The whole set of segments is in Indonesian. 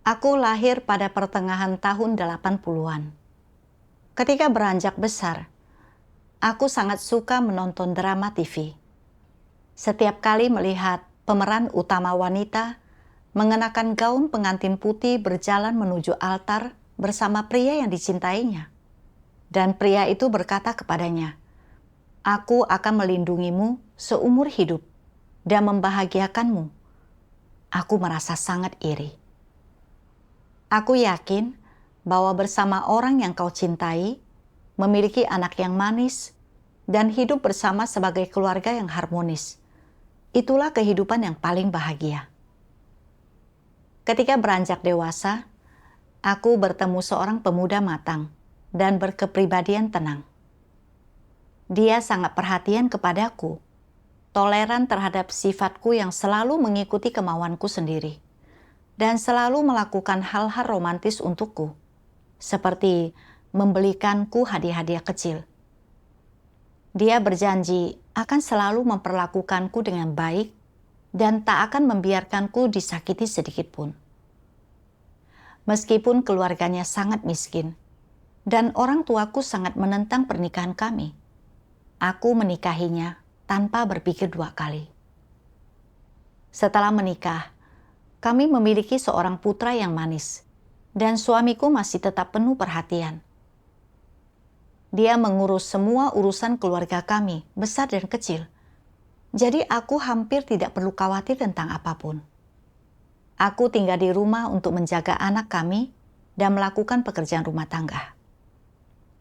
Aku lahir pada pertengahan tahun 80-an. Ketika beranjak besar, aku sangat suka menonton drama TV. Setiap kali melihat pemeran utama wanita mengenakan gaun pengantin putih berjalan menuju altar bersama pria yang dicintainya. Dan pria itu berkata kepadanya, "Aku akan melindungimu seumur hidup dan membahagiakanmu." Aku merasa sangat iri. Aku yakin bahwa bersama orang yang kau cintai, memiliki anak yang manis, dan hidup bersama sebagai keluarga yang harmonis. Itulah kehidupan yang paling bahagia. Ketika beranjak dewasa, aku bertemu seorang pemuda matang dan berkepribadian tenang. Dia sangat perhatian kepadaku, toleran terhadap sifatku yang selalu mengikuti kemauanku sendiri, dan selalu melakukan hal-hal romantis untukku, seperti membelikanku hadiah-hadiah kecil. Dia berjanji akan selalu memperlakukanku dengan baik dan tak akan membiarkanku disakiti sedikit pun. Meskipun keluarganya sangat miskin dan orang tuaku sangat menentang pernikahan kami, aku menikahinya tanpa berpikir dua kali. Setelah menikah, kami memiliki seorang putra yang manis, dan suamiku masih tetap penuh perhatian. Dia mengurus semua urusan keluarga kami, besar dan kecil. Jadi aku hampir tidak perlu khawatir tentang apapun. Aku tinggal di rumah untuk menjaga anak kami dan melakukan pekerjaan rumah tangga.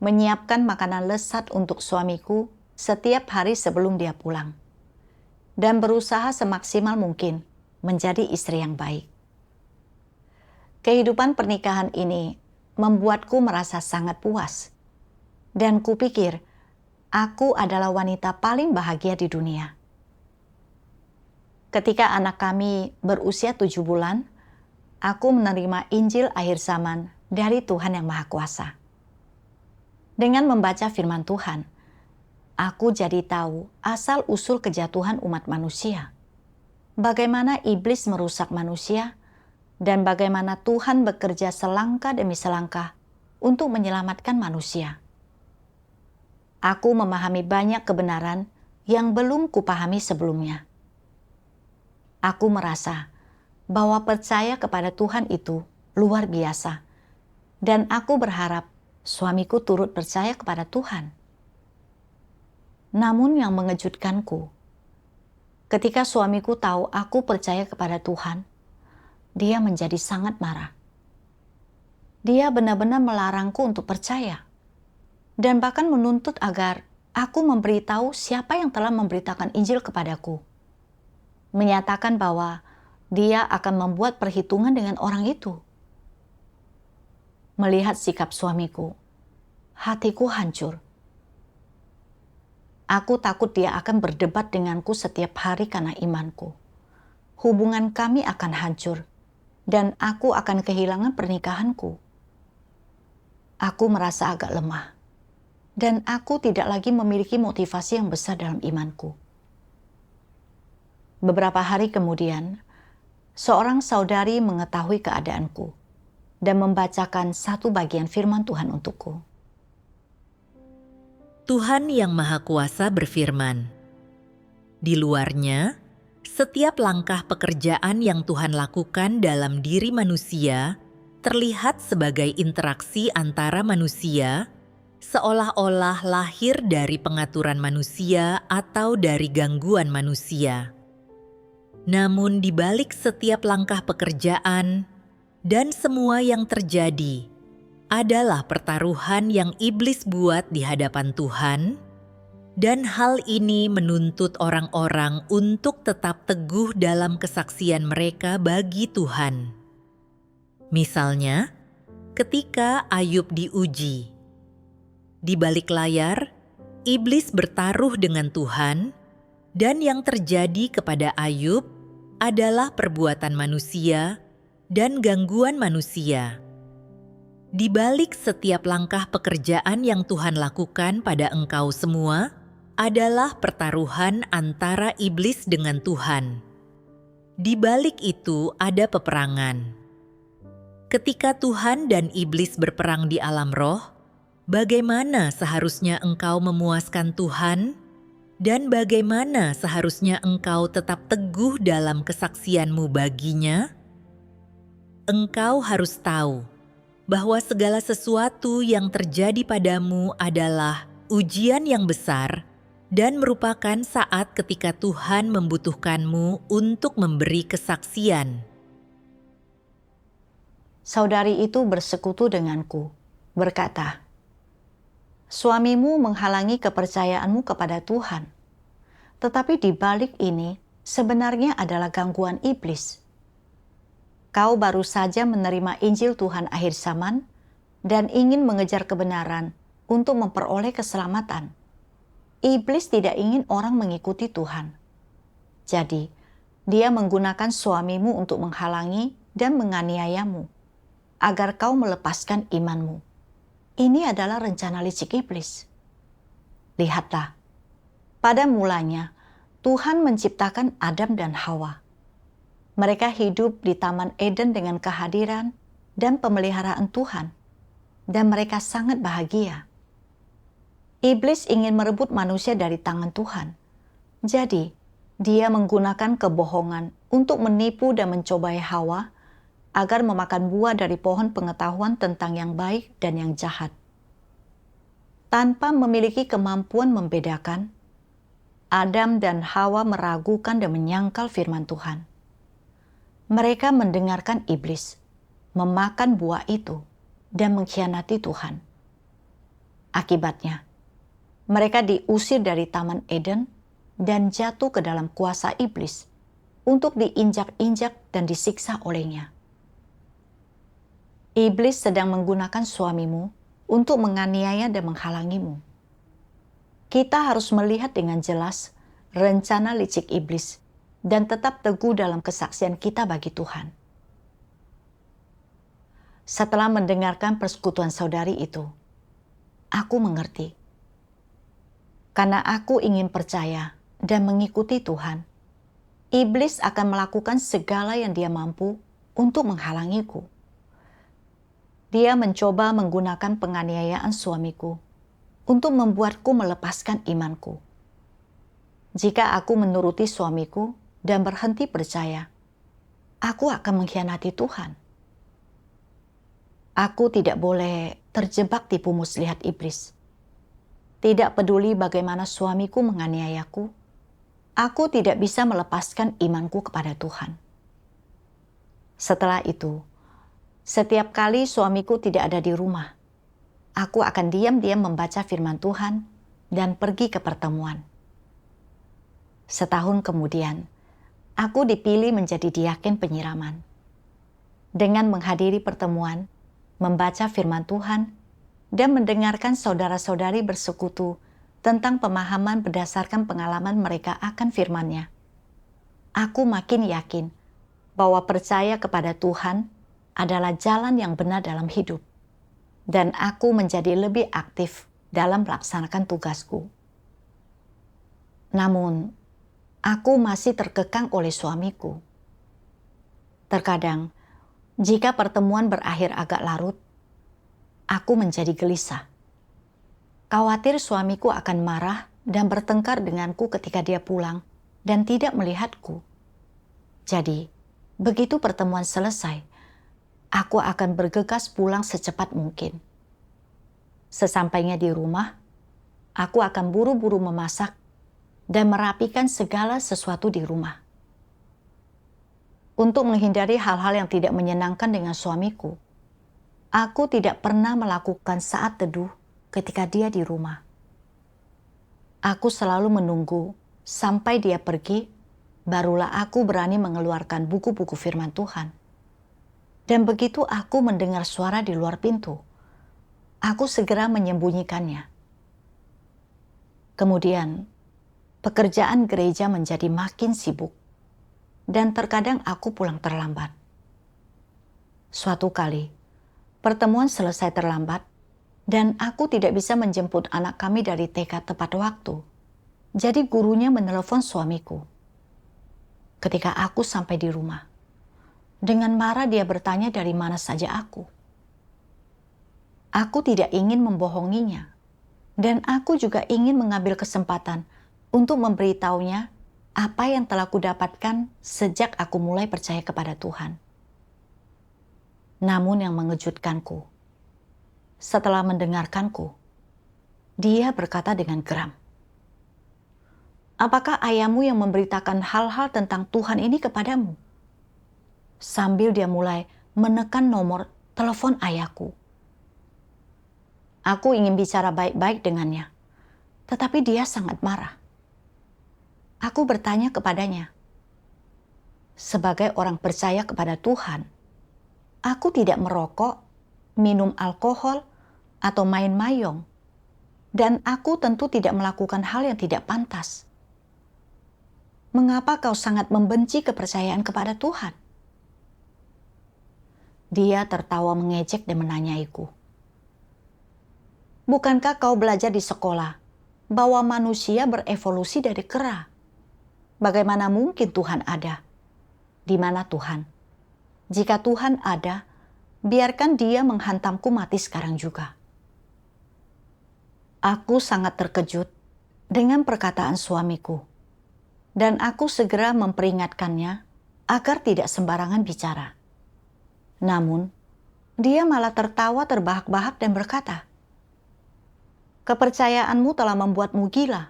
Menyiapkan makanan lezat untuk suamiku setiap hari sebelum dia pulang. Dan berusaha semaksimal mungkin menjadi istri yang baik. Kehidupan pernikahan ini membuatku merasa sangat puas. Dan kupikir, aku adalah wanita paling bahagia di dunia. Ketika anak kami berusia 7 bulan, aku menerima Injil akhir zaman dari Tuhan yang Maha Kuasa. Dengan membaca firman Tuhan, aku jadi tahu asal-usul kejatuhan umat manusia. Bagaimana iblis merusak manusia, dan bagaimana Tuhan bekerja selangkah demi selangkah untuk menyelamatkan manusia. Aku memahami banyak kebenaran yang belum kupahami sebelumnya. Aku merasa bahwa percaya kepada Tuhan itu luar biasa, dan aku berharap suamiku turut percaya kepada Tuhan. Namun yang mengejutkanku, ketika suamiku tahu aku percaya kepada Tuhan, dia menjadi sangat marah. Dia benar-benar melarangku untuk percaya, dan bahkan menuntut agar aku memberitahu siapa yang telah memberitakan Injil kepadaku. Menyatakan bahwa dia akan membuat perhitungan dengan orang itu. Melihat sikap suamiku, hatiku hancur. Aku takut dia akan berdebat denganku setiap hari karena imanku. Hubungan kami akan hancur, dan aku akan kehilangan pernikahanku. Aku merasa agak lemah, dan aku tidak lagi memiliki motivasi yang besar dalam imanku. Beberapa hari kemudian, seorang saudari mengetahui keadaanku dan membacakan satu bagian firman Tuhan untukku. Tuhan Yang Maha Kuasa berfirman, "Di luarnya, setiap langkah pekerjaan yang Tuhan lakukan dalam diri manusia terlihat sebagai interaksi antara manusia, seolah-olah lahir dari pengaturan manusia atau dari gangguan manusia. Namun di balik setiap langkah pekerjaan dan semua yang terjadi adalah pertaruhan yang iblis buat di hadapan Tuhan, dan hal ini menuntut orang-orang untuk tetap teguh dalam kesaksian mereka bagi Tuhan. Misalnya, ketika Ayub diuji, di balik layar, iblis bertaruh dengan Tuhan, dan yang terjadi kepada Ayub adalah perbuatan manusia dan gangguan manusia. Di balik setiap langkah pekerjaan yang Tuhan lakukan pada engkau semua adalah pertaruhan antara iblis dengan Tuhan. Di balik itu ada peperangan. Ketika Tuhan dan iblis berperang di alam roh, bagaimana seharusnya engkau memuaskan Tuhan? Dan bagaimana seharusnya engkau tetap teguh dalam kesaksianmu baginya? Engkau harus tahu bahwa segala sesuatu yang terjadi padamu adalah ujian yang besar dan merupakan saat ketika Tuhan membutuhkanmu untuk memberi kesaksian. Saudari itu bersekutu denganku, berkata, "Suamimu menghalangi kepercayaanmu kepada Tuhan, tetapi di balik ini sebenarnya adalah gangguan iblis. Kau baru saja menerima Injil Tuhan akhir zaman dan ingin mengejar kebenaran untuk memperoleh keselamatan. Iblis tidak ingin orang mengikuti Tuhan. Jadi, dia menggunakan suamimu untuk menghalangi dan menganiayamu, agar kau melepaskan imanmu. Ini adalah rencana licik iblis. Lihatlah, pada mulanya Tuhan menciptakan Adam dan Hawa. Mereka hidup di Taman Eden dengan kehadiran dan pemeliharaan Tuhan, dan mereka sangat bahagia. Iblis ingin merebut manusia dari tangan Tuhan. Jadi, dia menggunakan kebohongan untuk menipu dan mencobai Hawa agar memakan buah dari pohon pengetahuan tentang yang baik dan yang jahat. Tanpa memiliki kemampuan membedakan, Adam dan Hawa meragukan dan menyangkal firman Tuhan. Mereka mendengarkan iblis, memakan buah itu, dan mengkhianati Tuhan. Akibatnya, mereka diusir dari Taman Eden dan jatuh ke dalam kuasa iblis untuk diinjak-injak dan disiksa olehnya. Iblis sedang menggunakan suamimu untuk menganiaya dan menghalangimu. Kita harus melihat dengan jelas rencana licik iblis dan tetap teguh dalam kesaksian kita bagi Tuhan. Setelah mendengarkan persekutuan saudari itu, aku mengerti. Karena aku ingin percaya dan mengikuti Tuhan, iblis akan melakukan segala yang dia mampu untuk menghalangiku. Dia mencoba menggunakan penganiayaan suamiku untuk membuatku melepaskan imanku. Jika aku menuruti suamiku dan berhenti percaya, aku akan mengkhianati Tuhan. Aku tidak boleh terjebak tipu muslihat iblis. Tidak peduli bagaimana suamiku menganiayaku, aku tidak bisa melepaskan imanku kepada Tuhan. Setelah itu, setiap kali suamiku tidak ada di rumah, aku akan diam-diam membaca firman Tuhan dan pergi ke pertemuan. Setahun kemudian, aku dipilih menjadi diaken penyiraman. Dengan menghadiri pertemuan, membaca firman Tuhan, dan mendengarkan saudara-saudari bersekutu tentang pemahaman berdasarkan pengalaman mereka akan firman-Nya, aku makin yakin bahwa percaya kepada Tuhan adalah jalan yang benar dalam hidup, dan aku menjadi lebih aktif dalam melaksanakan tugasku. Namun, aku masih terkekang oleh suamiku. Terkadang, jika pertemuan berakhir agak larut, aku menjadi gelisah. Khawatir suamiku akan marah dan bertengkar denganku ketika dia pulang dan tidak melihatku. Jadi, begitu pertemuan selesai, aku akan bergegas pulang secepat mungkin. Sesampainya di rumah, aku akan buru-buru memasak dan merapikan segala sesuatu di rumah. Untuk menghindari hal-hal yang tidak menyenangkan dengan suamiku, aku tidak pernah melakukan saat teduh ketika dia di rumah. Aku selalu menunggu sampai dia pergi, barulah aku berani mengeluarkan buku-buku firman Tuhan. Dan begitu aku mendengar suara di luar pintu, aku segera menyembunyikannya. Kemudian, pekerjaan gereja menjadi makin sibuk, dan terkadang aku pulang terlambat. Suatu kali, pertemuan selesai terlambat, dan aku tidak bisa menjemput anak kami dari TK tepat waktu. Jadi gurunya menelepon suamiku. Ketika aku sampai di rumah, Dengan marah dia bertanya dari mana saja aku. Aku tidak ingin membohonginya. Dan aku juga ingin mengambil kesempatan untuk memberitahunya apa yang telah kudapatkan sejak aku mulai percaya kepada Tuhan. Namun yang mengejutkanku, setelah mendengarkanku, dia berkata dengan geram, "Apakah ayahmu yang memberitakan hal-hal tentang Tuhan ini kepadamu?" Sambil dia mulai menekan nomor telepon ayahku. Aku ingin bicara baik-baik dengannya, tetapi dia sangat marah. Aku bertanya kepadanya, sebagai orang percaya kepada Tuhan, aku tidak merokok, minum alkohol, atau main mayong, dan aku tentu tidak melakukan hal yang tidak pantas. Mengapa kau sangat membenci kepercayaan kepada Tuhan? Dia tertawa mengejek dan menanyaiku, "Bukankah kau belajar di sekolah bahwa manusia berevolusi dari kera? Bagaimana mungkin Tuhan ada? Di mana Tuhan? Jika Tuhan ada, biarkan dia menghantamku mati sekarang juga." Aku sangat terkejut dengan perkataan suamiku, dan aku segera memperingatkannya agar tidak sembarangan bicara. Namun, dia malah tertawa terbahak-bahak dan berkata, "Kepercayaanmu telah membuatmu gila.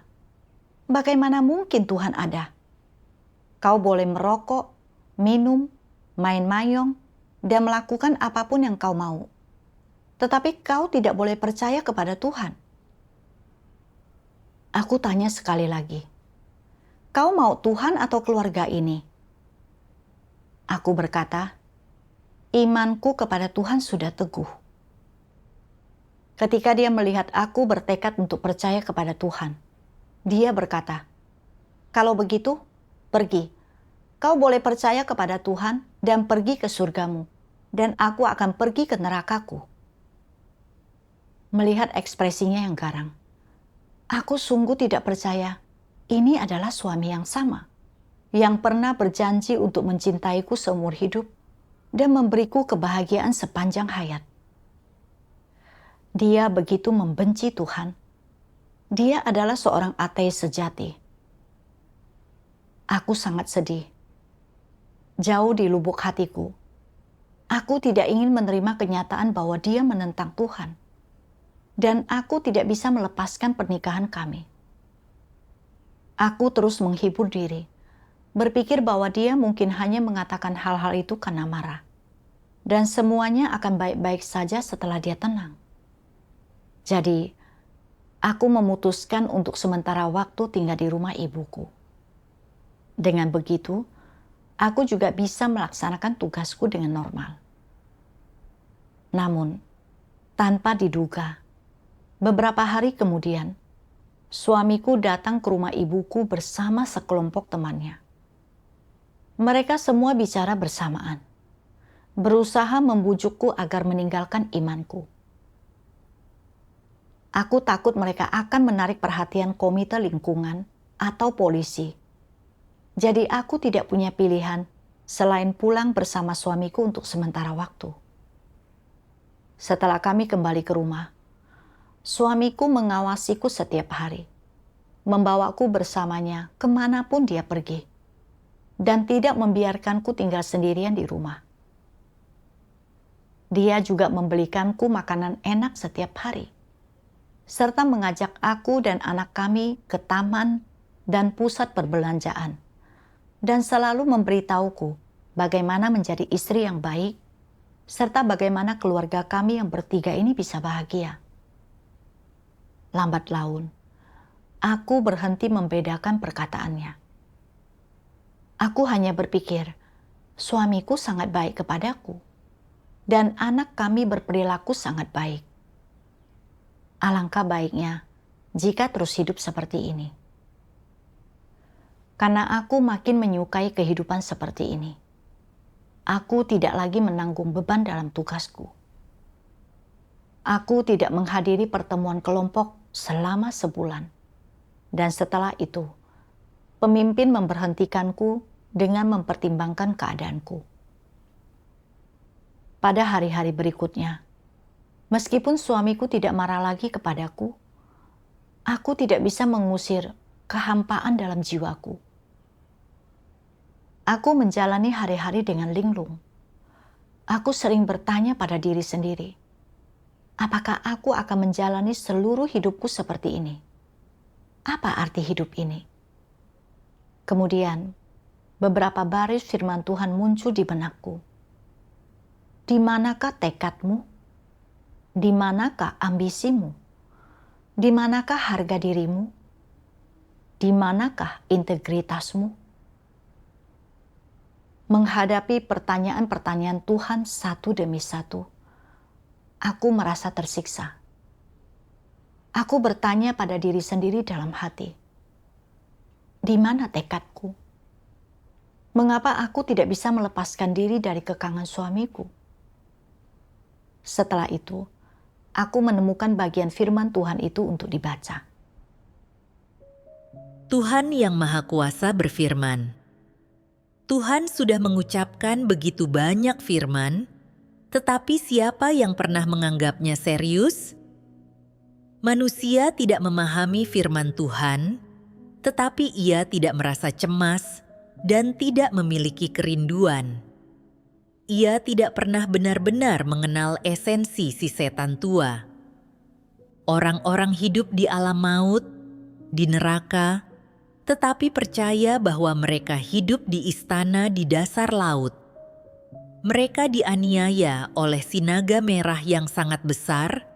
Bagaimana mungkin Tuhan ada? Kau boleh merokok, minum, main mayong, dan melakukan apapun yang kau mau. Tetapi kau tidak boleh percaya kepada Tuhan." Aku tanya sekali lagi, "Kau mau Tuhan atau keluarga ini?" Aku berkata, "Imanku kepada Tuhan sudah teguh." Ketika dia melihat aku bertekad untuk percaya kepada Tuhan, dia berkata, "Kalau begitu, pergi. Kau boleh percaya kepada Tuhan dan pergi ke surgamu, dan aku akan pergi ke nerakaku." Melihat ekspresinya yang garang, aku sungguh tidak percaya ini adalah suami yang sama, yang pernah berjanji untuk mencintaiku seumur hidup dan memberiku kebahagiaan sepanjang hayat. Dia begitu membenci Tuhan. Dia adalah seorang ateis sejati. Aku sangat sedih. Jauh di lubuk hatiku, aku tidak ingin menerima kenyataan bahwa dia menentang Tuhan. Dan aku tidak bisa melepaskan pernikahan kami. Aku terus menghibur diri, berpikir bahwa dia mungkin hanya mengatakan hal-hal itu karena marah. Dan semuanya akan baik-baik saja setelah dia tenang. Jadi, aku memutuskan untuk sementara waktu tinggal di rumah ibuku. Dengan begitu, aku juga bisa melaksanakan tugasku dengan normal. Namun, tanpa diduga, beberapa hari kemudian, suamiku datang ke rumah ibuku bersama sekelompok temannya. Mereka semua bicara bersamaan, berusaha membujukku agar meninggalkan imanku. Aku takut mereka akan menarik perhatian komite lingkungan atau polisi. Jadi aku tidak punya pilihan selain pulang bersama suamiku untuk sementara waktu. Setelah kami kembali ke rumah, suamiku mengawasiku setiap hari, membawaku bersamanya kemanapun dia pergi, dan tidak membiarkanku tinggal sendirian di rumah. Dia juga membelikanku makanan enak setiap hari, serta mengajak aku dan anak kami ke taman dan pusat perbelanjaan, dan selalu memberitahuku bagaimana menjadi istri yang baik, serta bagaimana keluarga kami yang bertiga ini bisa bahagia. Lambat laun, aku berhenti membedakan perkataannya. Aku hanya berpikir, suamiku sangat baik kepadaku, dan anak kami berperilaku sangat baik. Alangkah baiknya jika terus hidup seperti ini. Karena aku makin menyukai kehidupan seperti ini, aku tidak lagi menanggung beban dalam tugasku. Aku tidak menghadiri pertemuan kelompok selama sebulan. Dan setelah itu, pemimpin memberhentikanku dengan mempertimbangkan keadaanku. pada hari-hari berikutnya. Meskipun suamiku tidak marah lagi kepadaku, aku tidak bisa mengusir kehampaan dalam jiwaku. Aku menjalani hari-hari dengan linglung. Aku sering bertanya pada diri sendiri, apakah aku akan menjalani seluruh hidupku seperti ini? Apa arti hidup ini? Kemudian, beberapa baris firman Tuhan muncul di benakku. Di manakah tekadmu? Di manakah ambisimu? Di manakah harga dirimu? Di manakah integritasmu? Menghadapi pertanyaan-pertanyaan Tuhan satu demi satu, aku merasa tersiksa. Aku bertanya pada diri sendiri dalam hati, di mana tekadku? Mengapa aku tidak bisa melepaskan diri dari kekangan suamiku? Setelah itu, aku menemukan bagian firman Tuhan itu untuk dibaca. Tuhan yang Maha Kuasa berfirman, Tuhan sudah mengucapkan begitu banyak firman, tetapi siapa yang pernah menganggapnya serius? Manusia tidak memahami firman Tuhan, tetapi ia tidak merasa cemas dan tidak memiliki kerinduan. Ia tidak pernah benar-benar mengenal esensi si setan tua. Orang-orang hidup di alam maut, di neraka, tetapi percaya bahwa mereka hidup di istana di dasar laut. Mereka dianiaya oleh si naga merah yang sangat besar,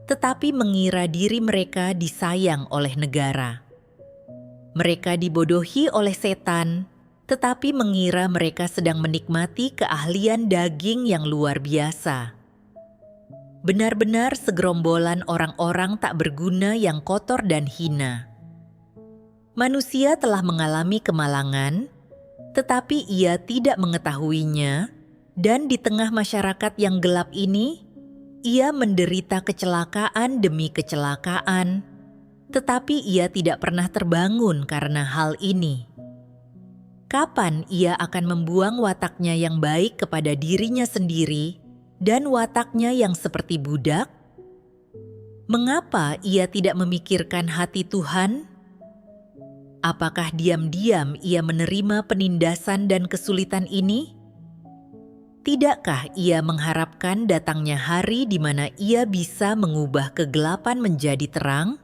tetapi mengira diri mereka disayang oleh negara. Mereka dibodohi oleh setan, tetapi mengira mereka sedang menikmati keahlian daging yang luar biasa. Benar-benar segerombolan orang-orang tak berguna yang kotor dan hina. Manusia telah mengalami kemalangan, tetapi ia tidak mengetahuinya, dan di tengah masyarakat yang gelap ini, ia menderita kecelakaan demi kecelakaan, tetapi ia tidak pernah terbangun karena hal ini. Kapan ia akan membuang wataknya yang baik kepada dirinya sendiri dan wataknya yang seperti budak? Mengapa ia tidak memikirkan hati Tuhan? Apakah diam-diam ia menerima penindasan dan kesulitan ini? Tidakkah ia mengharapkan datangnya hari di mana ia bisa mengubah kegelapan menjadi terang?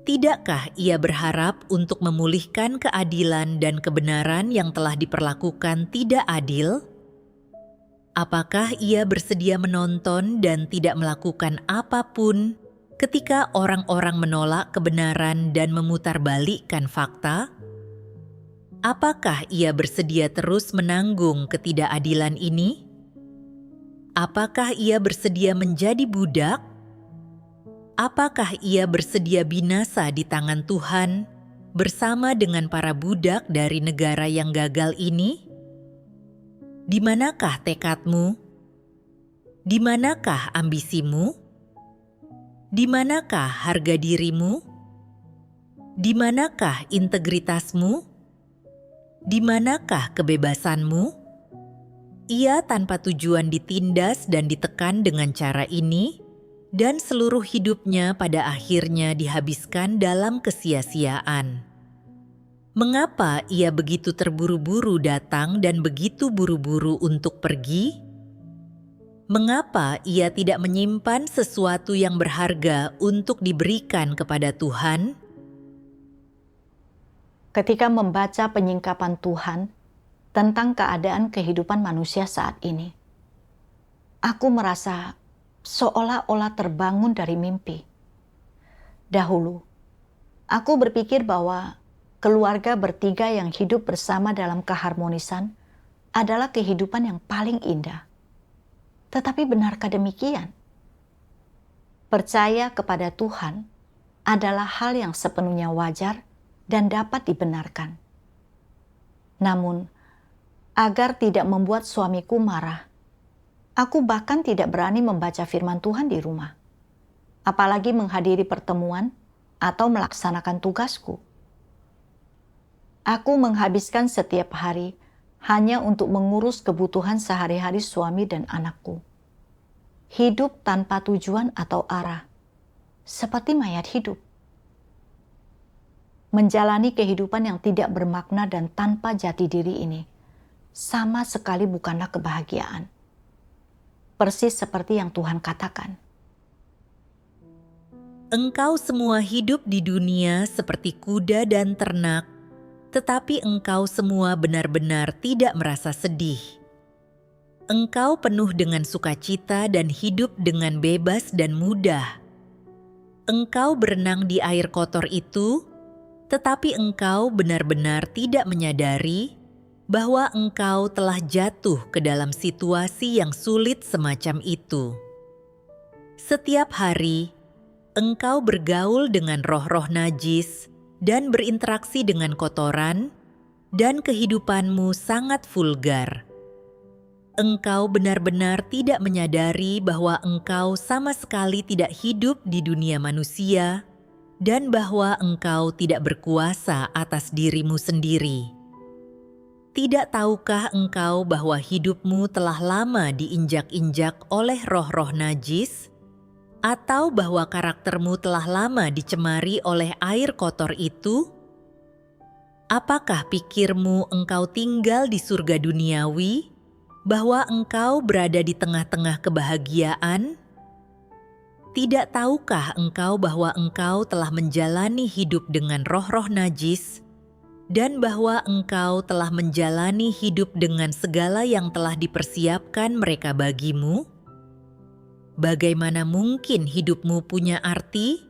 Tidakkah ia berharap untuk memulihkan keadilan dan kebenaran yang telah diperlakukan tidak adil? Apakah ia bersedia menonton dan tidak melakukan apapun ketika orang-orang menolak kebenaran dan memutarbalikkan fakta? Apakah ia bersedia terus menanggung ketidakadilan ini? Apakah ia bersedia menjadi budak? Apakah ia bersedia binasa di tangan Tuhan bersama dengan para budak dari negara yang gagal ini? Di manakah tekadmu? Di manakah ambisimu? Di manakah harga dirimu? Di manakah integritasmu? Di manakah kebebasanmu? Ia tanpa tujuan ditindas dan ditekan dengan cara ini, dan seluruh hidupnya pada akhirnya dihabiskan dalam kesia-siaan. Mengapa ia begitu terburu-buru datang dan begitu buru-buru untuk pergi? Mengapa ia tidak menyimpan sesuatu yang berharga untuk diberikan kepada Tuhan? Ketika membaca penyingkapan Tuhan tentang keadaan kehidupan manusia saat ini, aku merasa seolah-olah terbangun dari mimpi. Dahulu, aku berpikir bahwa keluarga bertiga yang hidup bersama dalam keharmonisan adalah kehidupan yang paling indah. Tetapi benarkah demikian? Percaya kepada Tuhan adalah hal yang sepenuhnya wajar dan dapat dibenarkan. Namun, agar tidak membuat suamiku marah, aku bahkan tidak berani membaca firman Tuhan di rumah, apalagi menghadiri pertemuan atau melaksanakan tugasku. Aku menghabiskan setiap hari hanya untuk mengurus kebutuhan sehari-hari suami dan anakku. Hidup tanpa tujuan atau arah, seperti mayat hidup. Menjalani kehidupan yang tidak bermakna dan tanpa jati diri ini, sama sekali bukanlah kebahagiaan. Persis seperti yang Tuhan katakan. Engkau semua hidup di dunia seperti kuda dan ternak, tetapi engkau semua benar-benar tidak merasa sedih. Engkau penuh dengan sukacita dan hidup dengan bebas dan mudah. Engkau berenang di air kotor itu, tetapi engkau benar-benar tidak menyadari bahwa engkau telah jatuh ke dalam situasi yang sulit semacam itu. Setiap hari, engkau bergaul dengan roh-roh najis dan berinteraksi dengan kotoran, dan kehidupanmu sangat vulgar. Engkau benar-benar tidak menyadari bahwa engkau sama sekali tidak hidup di dunia manusia, dan bahwa engkau tidak berkuasa atas dirimu sendiri. Tidak tahukah engkau bahwa hidupmu telah lama diinjak-injak oleh roh-roh najis, atau bahwa karaktermu telah lama dicemari oleh air kotor itu? Apakah pikirmu engkau tinggal di surga duniawi, bahwa engkau berada di tengah-tengah kebahagiaan? Tidak tahukah engkau bahwa engkau telah menjalani hidup dengan roh-roh najis, dan bahwa engkau telah menjalani hidup dengan segala yang telah dipersiapkan mereka bagimu? Bagaimana mungkin hidupmu punya arti?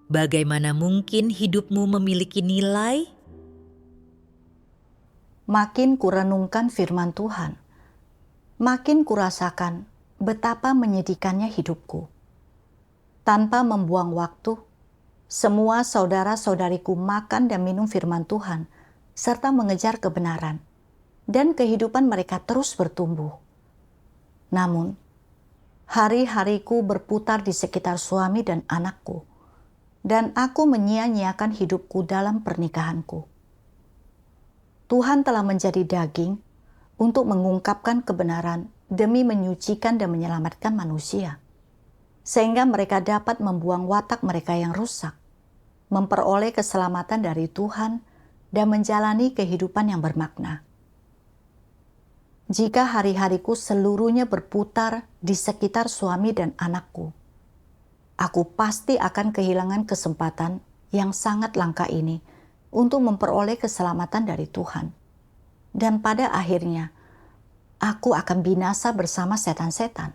Bagaimana mungkin hidupmu memiliki nilai? Makin kurenungkan firman Tuhan, makin kurasakan betapa menyedihkannya hidupku. Tanpa membuang waktu, semua saudara-saudariku makan dan minum firman Tuhan, serta mengejar kebenaran, dan kehidupan mereka terus bertumbuh. Namun, hari-hariku berputar di sekitar suami dan anakku, dan aku menyia-nyiakan hidupku dalam pernikahanku. Tuhan telah menjadi daging untuk mengungkapkan kebenaran demi menyucikan dan menyelamatkan manusia, sehingga mereka dapat membuang watak mereka yang rusak, memperoleh keselamatan dari Tuhan, dan menjalani kehidupan yang bermakna. Jika hari-hariku seluruhnya berputar di sekitar suami dan anakku, aku pasti akan kehilangan kesempatan yang sangat langka ini untuk memperoleh keselamatan dari Tuhan. Dan pada akhirnya, aku akan binasa bersama setan-setan.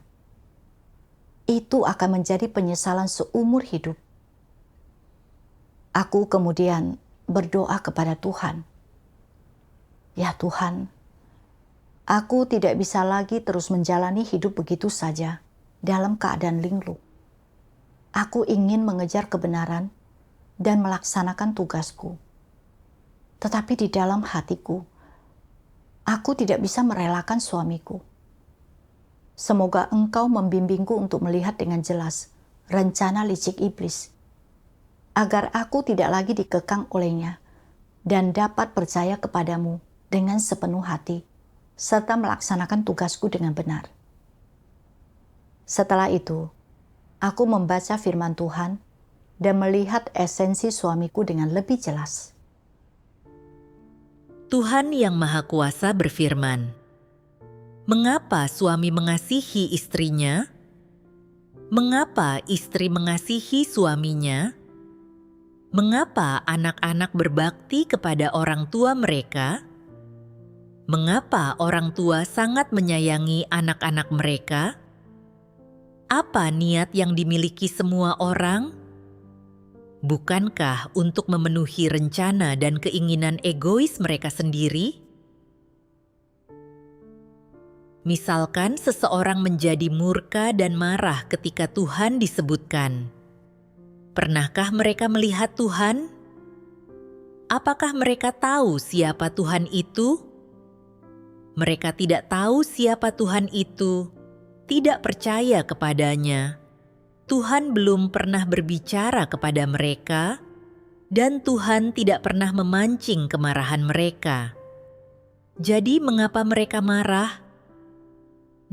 Itu akan menjadi penyesalan seumur hidup. Aku kemudian berdoa kepada Tuhan. Ya Tuhan, aku tidak bisa lagi terus menjalani hidup begitu saja dalam keadaan linglung. Aku ingin mengejar kebenaran dan melaksanakan tugasku. Tetapi di dalam hatiku, aku tidak bisa merelakan suamiku. Semoga Engkau membimbingku untuk melihat dengan jelas rencana licik iblis, agar aku tidak lagi dikekang olehnya dan dapat percaya kepadamu dengan sepenuh hati, serta melaksanakan tugasku dengan benar. Setelah itu, aku membaca firman Tuhan dan melihat esensi suamiku dengan lebih jelas. Tuhan Yang Maha Kuasa berfirman, "Mengapa suami mengasihi istrinya? Mengapa istri mengasihi suaminya? Mengapa anak-anak berbakti kepada orang tua mereka? Mengapa orang tua sangat menyayangi anak-anak mereka? Apa niat yang dimiliki semua orang? Bukankah untuk memenuhi rencana dan keinginan egois mereka sendiri? Misalkan seseorang menjadi murka dan marah ketika Tuhan disebutkan. Pernahkah mereka melihat Tuhan? Apakah mereka tahu siapa Tuhan itu? Mereka tidak tahu siapa Tuhan itu, tidak percaya kepadanya. Tuhan belum pernah berbicara kepada mereka, dan Tuhan tidak pernah memancing kemarahan mereka. Jadi mengapa mereka marah?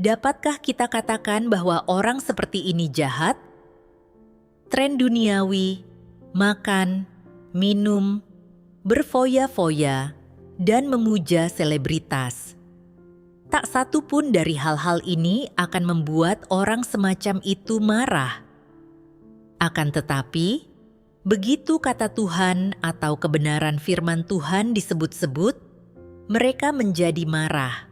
Dapatkah kita katakan bahwa orang seperti ini jahat? Tren duniawi, makan, minum, berfoya-foya, dan memuja selebritas. Tak satu pun dari hal-hal ini akan membuat orang semacam itu marah. Akan tetapi, begitu kata Tuhan atau kebenaran firman Tuhan disebut-sebut, mereka menjadi marah.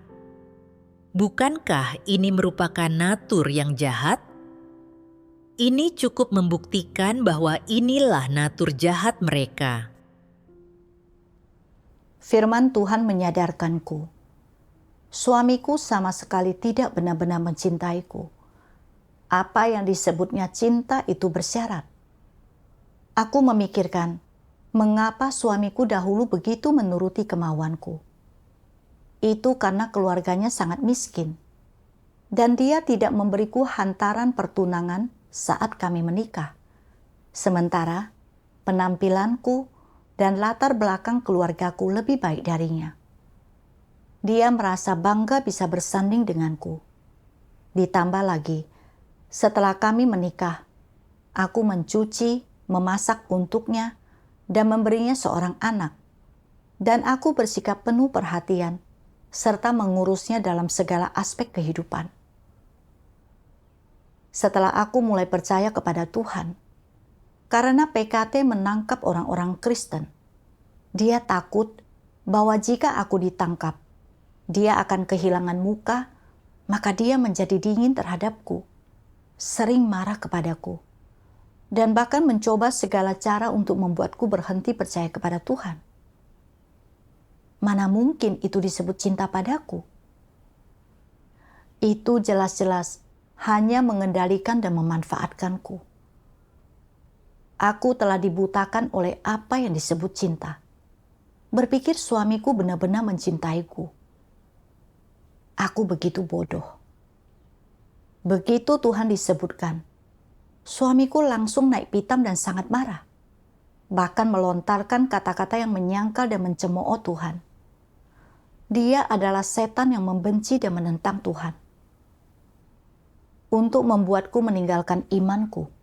Bukankah ini merupakan natur yang jahat? Ini cukup membuktikan bahwa inilah natur jahat mereka. Firman Tuhan menyadarkanku, suamiku sama sekali tidak benar-benar mencintaiku. Apa yang disebutnya cinta itu bersyarat. Aku memikirkan, mengapa suamiku dahulu begitu menuruti kemauanku. Itu karena keluarganya sangat miskin, dan dia tidak memberiku hantaran pertunangan saat kami menikah. Sementara penampilanku dan latar belakang keluargaku lebih baik darinya. Dia merasa bangga bisa bersanding denganku. Ditambah lagi, setelah kami menikah, aku mencuci, memasak untuknya, dan memberinya seorang anak. Dan aku bersikap penuh perhatian, serta mengurusnya dalam segala aspek kehidupan. Setelah aku mulai percaya kepada Tuhan, karena PKT menangkap orang-orang Kristen, dia takut bahwa jika aku ditangkap, dia akan kehilangan muka, maka dia menjadi dingin terhadapku, sering marah kepadaku, dan bahkan mencoba segala cara untuk membuatku berhenti percaya kepada Tuhan. Mana mungkin itu disebut cinta padaku? Itu jelas-jelas hanya mengendalikan dan memanfaatkanku. Aku telah dibutakan oleh apa yang disebut cinta. Berpikir suamiku benar-benar mencintaiku. Aku begitu bodoh. Begitu Tuhan disebutkan, suamiku langsung naik pitam dan sangat marah. Bahkan melontarkan kata-kata yang menyangkal dan mencemooh Tuhan. Dia adalah setan yang membenci dan menentang Tuhan. Untuk membuatku meninggalkan imanku,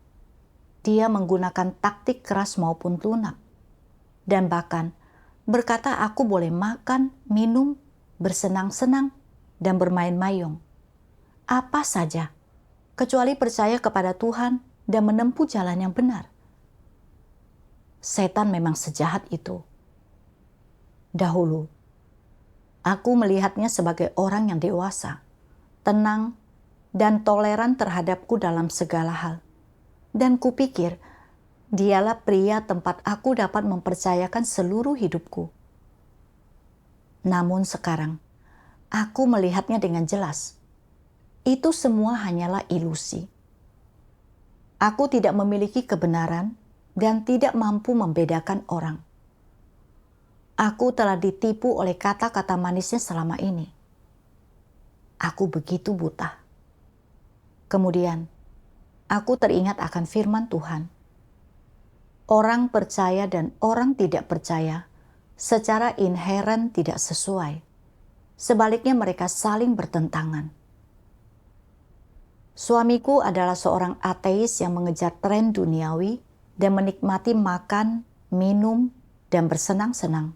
dia menggunakan taktik keras maupun lunak. Dan bahkan berkata aku boleh makan, minum, bersenang-senang, dan bermain-mayung. Apa saja, kecuali percaya kepada Tuhan dan menempuh jalan yang benar. Setan memang sejahat itu. Dahulu, aku melihatnya sebagai orang yang dewasa, tenang, dan toleran terhadapku dalam segala hal. Dan kupikir, dialah pria tempat aku dapat mempercayakan seluruh hidupku. Namun sekarang, aku melihatnya dengan jelas. Itu semua hanyalah ilusi. Aku tidak memiliki kebenaran dan tidak mampu membedakan orang. Aku telah ditipu oleh kata-kata manisnya selama ini. Aku begitu buta. Kemudian, aku teringat akan firman Tuhan. Orang percaya dan orang tidak percaya secara inheren tidak sesuai. Sebaliknya mereka saling bertentangan. Suamiku adalah seorang ateis yang mengejar tren duniawi dan menikmati makan, minum, dan bersenang-senang.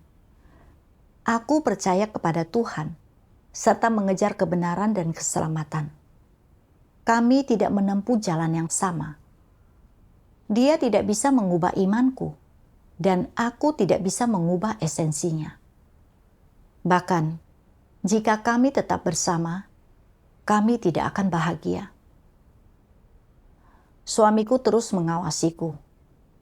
Aku percaya kepada Tuhan, serta mengejar kebenaran dan keselamatan. Kami tidak menempuh jalan yang sama. Dia tidak bisa mengubah imanku, dan aku tidak bisa mengubah esensinya. Bahkan, jika kami tetap bersama, kami tidak akan bahagia. Suamiku terus mengawasiku,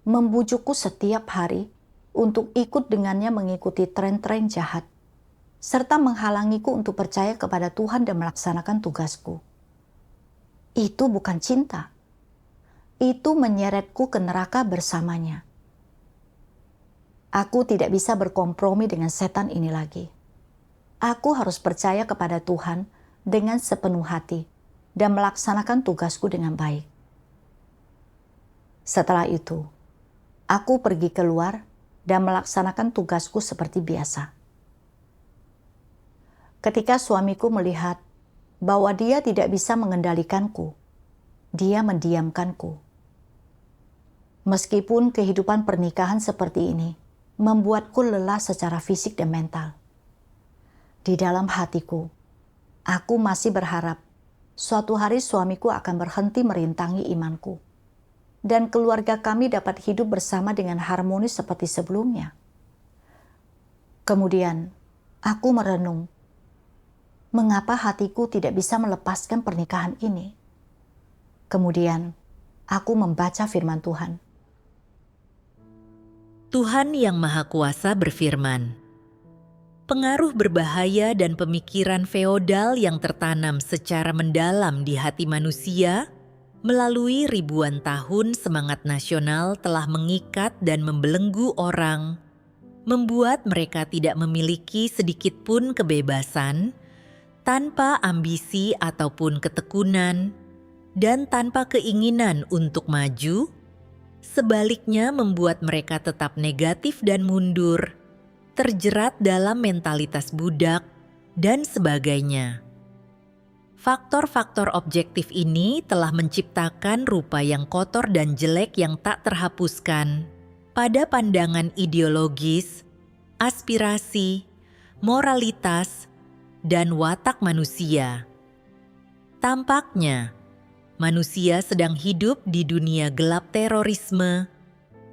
membujukku setiap hari untuk ikut dengannya mengikuti tren-tren jahat, serta menghalangiku untuk percaya kepada Tuhan dan melaksanakan tugasku. Itu bukan cinta. Itu menyeretku ke neraka bersamanya. Aku tidak bisa berkompromi dengan setan ini lagi. Aku harus percaya kepada Tuhan dengan sepenuh hati dan melaksanakan tugasku dengan baik. Setelah itu, aku pergi keluar dan melaksanakan tugasku seperti biasa. Ketika suamiku melihat bahwa dia tidak bisa mengendalikanku, dia mendiamkanku. Meskipun kehidupan pernikahan seperti ini membuatku lelah secara fisik dan mental, di dalam hatiku, aku masih berharap suatu hari suamiku akan berhenti merintangi imanku, dan keluarga kami dapat hidup bersama dengan harmonis seperti sebelumnya. Kemudian, aku merenung, mengapa hatiku tidak bisa melepaskan pernikahan ini? Kemudian, aku membaca firman Tuhan. Tuhan Yang Maha Kuasa berfirman, pengaruh berbahaya dan pemikiran feodal yang tertanam secara mendalam di hati manusia melalui ribuan tahun semangat nasional telah mengikat dan membelenggu orang, membuat mereka tidak memiliki sedikit pun kebebasan, tanpa ambisi ataupun ketekunan, dan tanpa keinginan untuk maju. Sebaliknya membuat mereka tetap negatif dan mundur, terjerat dalam mentalitas budak, dan sebagainya. Faktor-faktor objektif ini telah menciptakan rupa yang kotor dan jelek yang tak terhapuskan pada pandangan ideologis, aspirasi, moralitas, dan watak manusia. Tampaknya, manusia sedang hidup di dunia gelap terorisme,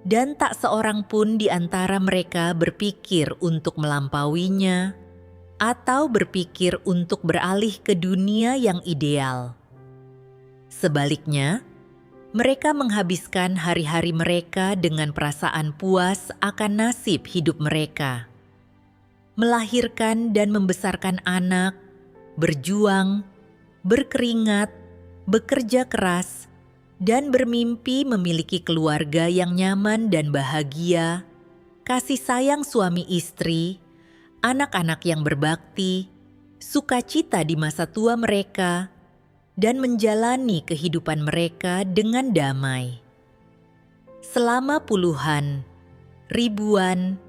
dan tak seorang pun di antara mereka berpikir untuk melampauinya atau berpikir untuk beralih ke dunia yang ideal. Sebaliknya, mereka menghabiskan hari-hari mereka dengan perasaan puas akan nasib hidup mereka. Melahirkan dan membesarkan anak, berjuang, berkeringat, bekerja keras, dan bermimpi memiliki keluarga yang nyaman dan bahagia, kasih sayang suami istri, anak-anak yang berbakti, sukacita di masa tua mereka, dan menjalani kehidupan mereka dengan damai. Selama puluhan, ribuan,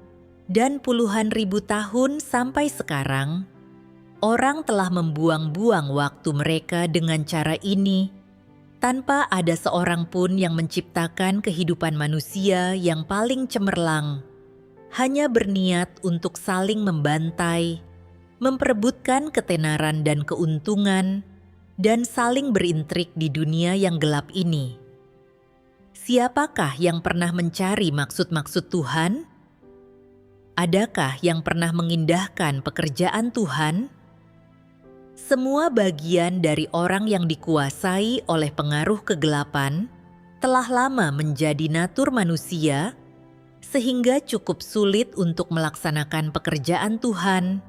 dan puluhan ribu tahun sampai sekarang, orang telah membuang-buang waktu mereka dengan cara ini, tanpa ada seorang pun yang menciptakan kehidupan manusia yang paling cemerlang, hanya berniat untuk saling membantai, memperebutkan ketenaran dan keuntungan, dan saling berintrik di dunia yang gelap ini. Siapakah yang pernah mencari maksud-maksud Tuhan? Adakah yang pernah mengindahkan pekerjaan Tuhan? Semua bagian dari orang yang dikuasai oleh pengaruh kegelapan telah lama menjadi natur manusia, sehingga cukup sulit untuk melaksanakan pekerjaan Tuhan,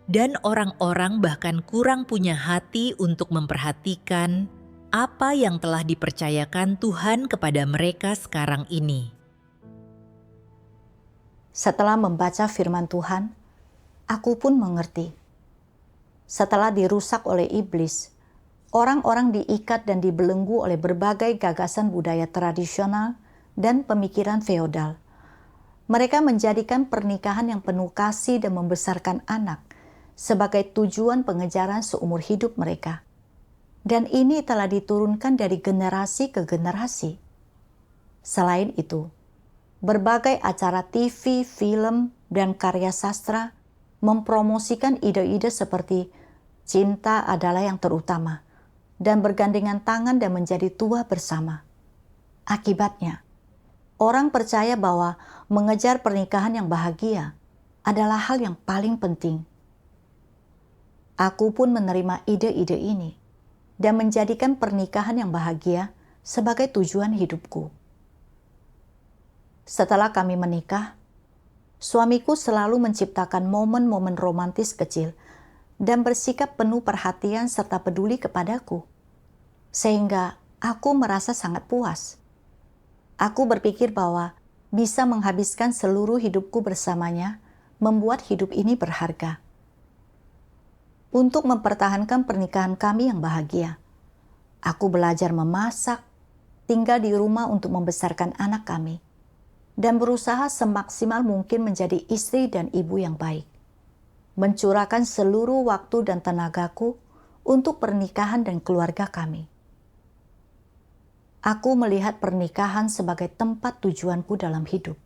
dan orang-orang bahkan kurang punya hati untuk memperhatikan apa yang telah dipercayakan Tuhan kepada mereka sekarang ini. Setelah membaca firman Tuhan, aku pun mengerti. Setelah dirusak oleh iblis, orang-orang diikat dan dibelenggu oleh berbagai gagasan budaya tradisional dan pemikiran feodal. Mereka menjadikan pernikahan yang penuh kasih dan membesarkan anak sebagai tujuan pengejaran seumur hidup mereka. Dan ini telah diturunkan dari generasi ke generasi. Selain itu, berbagai acara TV, film, dan karya sastra mempromosikan ide-ide seperti cinta adalah yang terutama dan bergandengan tangan dan menjadi tua bersama. Akibatnya, orang percaya bahwa mengejar pernikahan yang bahagia adalah hal yang paling penting. Aku pun menerima ide-ide ini dan menjadikan pernikahan yang bahagia sebagai tujuan hidupku. Setelah kami menikah, suamiku selalu menciptakan momen-momen romantis kecil dan bersikap penuh perhatian serta peduli kepadaku, sehingga aku merasa sangat puas. Aku berpikir bahwa bisa menghabiskan seluruh hidupku bersamanya membuat hidup ini berharga. Untuk mempertahankan pernikahan kami yang bahagia, aku belajar memasak, tinggal di rumah untuk membesarkan anak kami, dan berusaha semaksimal mungkin menjadi istri dan ibu yang baik. mencurahkan seluruh waktu dan tenagaku untuk pernikahan dan keluarga kami. Aku melihat pernikahan sebagai tempat tujuanku dalam hidup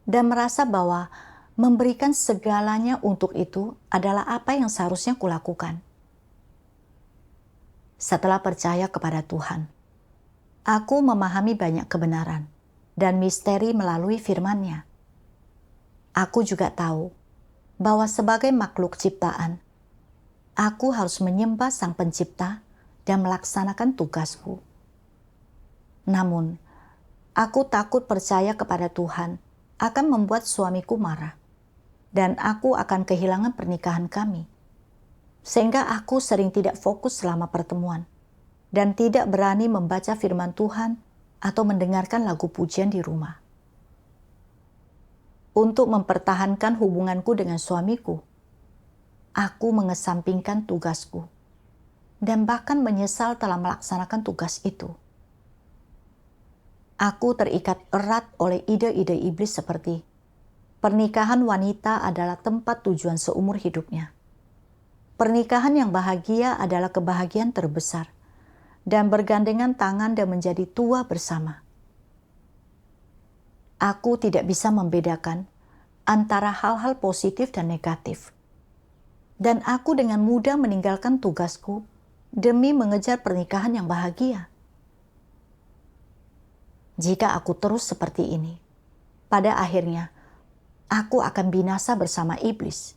dan merasa bahwa memberikan segalanya untuk itu adalah apa yang seharusnya kulakukan. Setelah percaya kepada Tuhan, aku memahami banyak kebenaran dan misteri melalui firman-Nya. Aku juga tahu bahwa sebagai makhluk ciptaan, aku harus menyembah Sang Pencipta dan melaksanakan tugasku. Namun, aku takut percaya kepada Tuhan akan membuat suamiku marah, dan aku akan kehilangan pernikahan kami. Sehingga aku sering tidak fokus selama pertemuan dan tidak berani membaca firman Tuhan atau mendengarkan lagu pujian di rumah. Untuk mempertahankan hubunganku dengan suamiku, aku mengesampingkan tugasku dan bahkan menyesal telah melaksanakan tugas itu. Aku terikat erat oleh ide-ide iblis seperti pernikahan wanita adalah tempat tujuan seumur hidupnya. Pernikahan yang bahagia adalah kebahagiaan terbesar dan bergandengan tangan dan menjadi tua bersama. Aku tidak bisa membedakan antara hal-hal positif dan negatif. Dan aku dengan mudah meninggalkan tugasku demi mengejar pernikahan yang bahagia. Jika aku terus seperti ini, pada akhirnya aku akan binasa bersama iblis.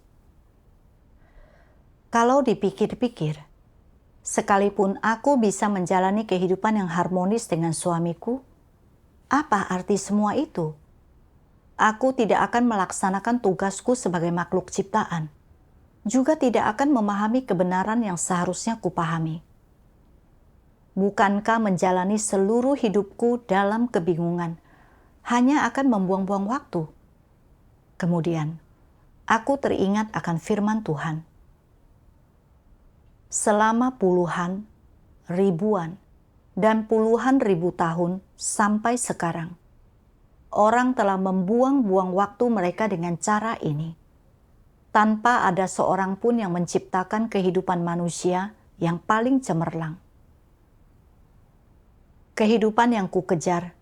Kalau dipikir-pikir, sekalipun aku bisa menjalani kehidupan yang harmonis dengan suamiku, apa arti semua itu? Aku tidak akan melaksanakan tugasku sebagai makhluk ciptaan, juga tidak akan memahami kebenaran yang seharusnya kupahami. Bukankah menjalani seluruh hidupku dalam kebingungan hanya akan membuang-buang waktu? Kemudian, aku teringat akan firman Tuhan. Selama puluhan, ribuan, dan puluhan ribu tahun sampai sekarang, orang telah membuang-buang waktu mereka dengan cara ini, tanpa ada seorang pun yang menciptakan kehidupan manusia yang paling cemerlang. Kehidupan yang kukejar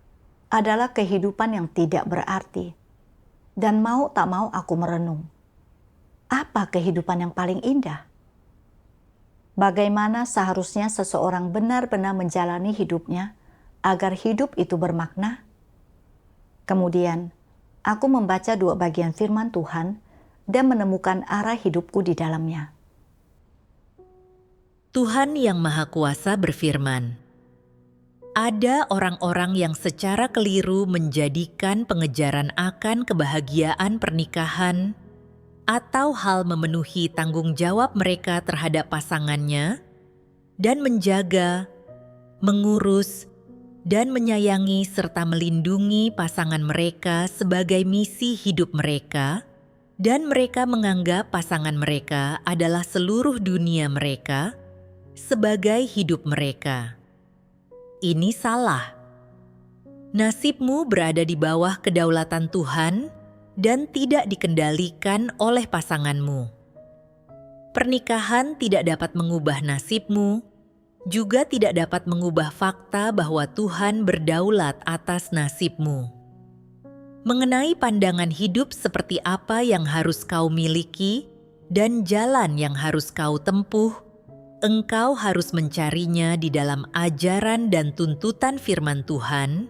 adalah kehidupan yang tidak berarti, dan mau tak mau aku merenung. Apa kehidupan yang paling indah? Bagaimana seharusnya seseorang benar-benar menjalani hidupnya agar hidup itu bermakna? Kemudian, aku membaca 2 bagian firman Tuhan dan menemukan arah hidupku di dalamnya. Tuhan Yang Maha Kuasa berfirman, ada orang-orang yang secara keliru menjadikan pengejaran akan kebahagiaan pernikahan atau hal memenuhi tanggung jawab mereka terhadap pasangannya dan menjaga, mengurus, dan menyayangi serta melindungi pasangan mereka sebagai misi hidup mereka, dan mereka menganggap pasangan mereka adalah seluruh dunia mereka sebagai hidup mereka. Ini salah. Nasibmu berada di bawah kedaulatan Tuhan dan tidak dikendalikan oleh pasanganmu. Pernikahan tidak dapat mengubah nasibmu, juga tidak dapat mengubah fakta bahwa Tuhan berdaulat atas nasibmu. Mengenai pandangan hidup seperti apa yang harus kau miliki dan jalan yang harus kau tempuh, engkau harus mencarinya di dalam ajaran dan tuntutan firman Tuhan,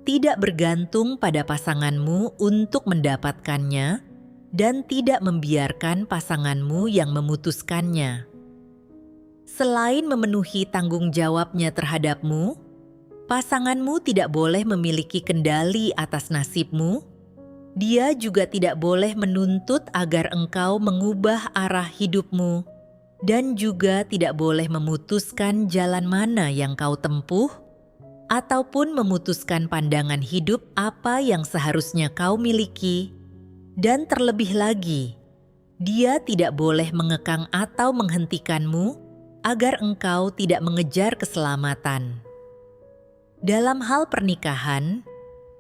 tidak bergantung pada pasanganmu untuk mendapatkannya, dan tidak membiarkan pasanganmu yang memutuskannya. Selain memenuhi tanggung jawabnya terhadapmu, pasanganmu tidak boleh memiliki kendali atas nasibmu. Dia juga tidak boleh menuntut agar engkau mengubah arah hidupmu, dan juga tidak boleh memutuskan jalan mana yang kau tempuh, ataupun memutuskan pandangan hidup apa yang seharusnya kau miliki, dan terlebih lagi, dia tidak boleh mengekang atau menghentikanmu agar engkau tidak mengejar keselamatan. Dalam hal pernikahan,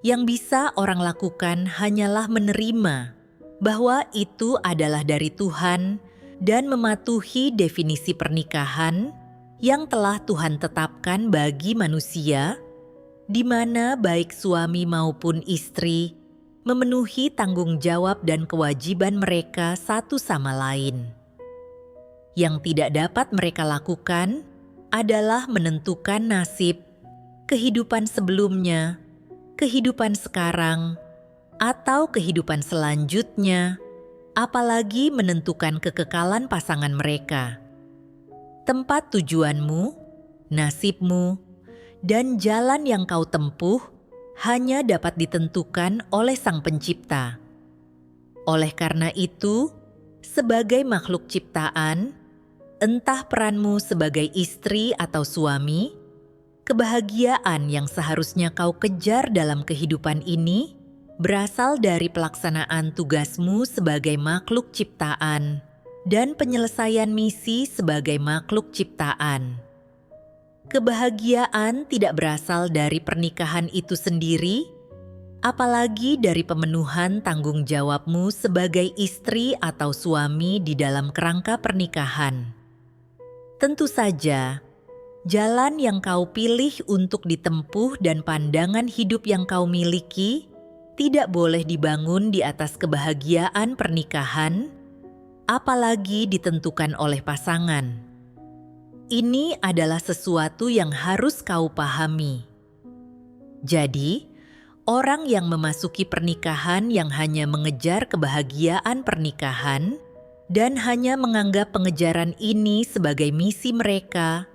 yang bisa orang lakukan hanyalah menerima bahwa itu adalah dari Tuhan dan mematuhi definisi pernikahan yang telah Tuhan tetapkan bagi manusia, di mana baik suami maupun istri memenuhi tanggung jawab dan kewajiban mereka satu sama lain. Yang tidak dapat mereka lakukan adalah menentukan nasib, kehidupan sebelumnya, kehidupan sekarang, atau kehidupan selanjutnya, apalagi menentukan kekekalan pasangan mereka. Tempat tujuanmu, nasibmu, dan jalan yang kau tempuh hanya dapat ditentukan oleh Sang Pencipta. Oleh karena itu, sebagai makhluk ciptaan, entah peranmu sebagai istri atau suami, kebahagiaan yang seharusnya kau kejar dalam kehidupan ini berasal dari pelaksanaan tugasmu sebagai makhluk ciptaan dan penyelesaian misi sebagai makhluk ciptaan. Kebahagiaan tidak berasal dari pernikahan itu sendiri, apalagi dari pemenuhan tanggung jawabmu sebagai istri atau suami di dalam kerangka pernikahan. Tentu saja, jalan yang kau pilih untuk ditempuh dan pandangan hidup yang kau miliki tidak boleh dibangun di atas kebahagiaan pernikahan, apalagi ditentukan oleh pasangan. Ini adalah sesuatu yang harus kau pahami. Jadi, orang yang memasuki pernikahan yang hanya mengejar kebahagiaan pernikahan dan hanya menganggap pengejaran ini sebagai misi mereka,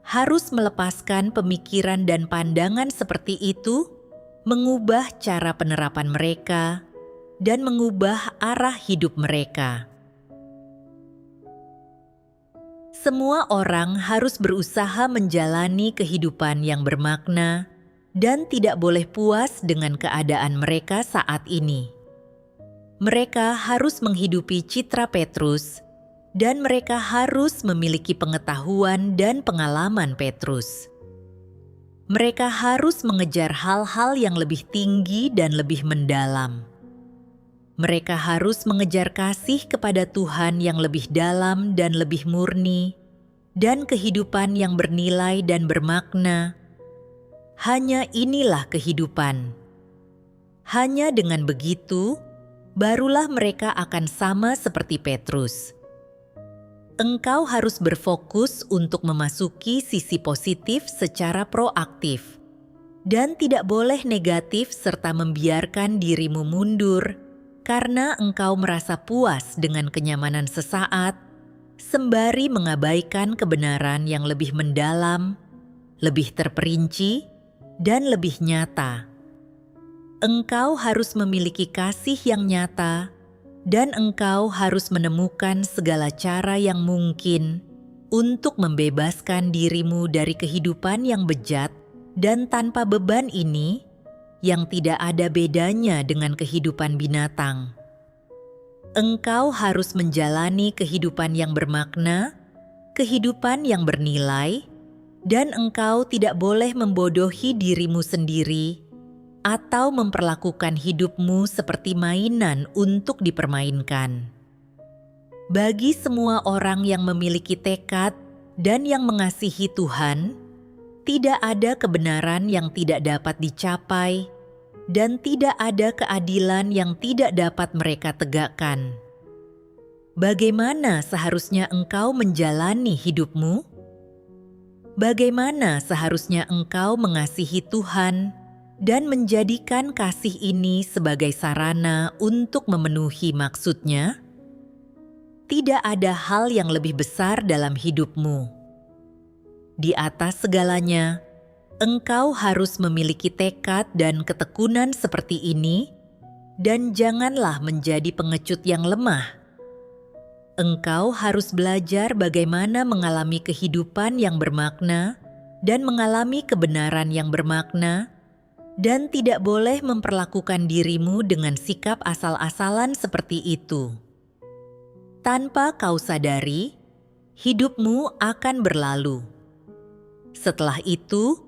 harus melepaskan pemikiran dan pandangan seperti itu, mengubah cara penerapan mereka, dan mengubah arah hidup mereka. Semua orang harus berusaha menjalani kehidupan yang bermakna dan tidak boleh puas dengan keadaan mereka saat ini. Mereka harus menghidupi citra Petrus, dan mereka harus memiliki pengetahuan dan pengalaman Petrus. Mereka harus mengejar hal-hal yang lebih tinggi dan lebih mendalam. Mereka harus mengejar kasih kepada Tuhan yang lebih dalam dan lebih murni, dan kehidupan yang bernilai dan bermakna. Hanya inilah kehidupan. Hanya dengan begitu, barulah mereka akan sama seperti Petrus. Engkau harus berfokus untuk memasuki sisi positif secara proaktif, dan tidak boleh negatif serta membiarkan dirimu mundur karena engkau merasa puas dengan kenyamanan sesaat, sembari mengabaikan kebenaran yang lebih mendalam, lebih terperinci, dan lebih nyata. Engkau harus memiliki kasih yang nyata, dan engkau harus menemukan segala cara yang mungkin untuk membebaskan dirimu dari kehidupan yang bejat dan tanpa beban ini, yang tidak ada bedanya dengan kehidupan binatang. Engkau harus menjalani kehidupan yang bermakna, kehidupan yang bernilai, dan engkau tidak boleh membodohi dirimu sendiri atau memperlakukan hidupmu seperti mainan untuk dipermainkan. Bagi semua orang yang memiliki tekad dan yang mengasihi Tuhan, tidak ada kebenaran yang tidak dapat dicapai, dan tidak ada keadilan yang tidak dapat mereka tegakkan. Bagaimana seharusnya engkau menjalani hidupmu? Bagaimana seharusnya engkau mengasihi Tuhan dan menjadikan kasih ini sebagai sarana untuk memenuhi maksudnya? Tidak ada hal yang lebih besar dalam hidupmu. Di atas segalanya, engkau harus memiliki tekad dan ketekunan seperti ini, dan janganlah menjadi pengecut yang lemah. Engkau harus belajar bagaimana mengalami kehidupan yang bermakna dan mengalami kebenaran yang bermakna, dan tidak boleh memperlakukan dirimu dengan sikap asal-asalan seperti itu. Tanpa kau sadari, hidupmu akan berlalu. Setelah itu,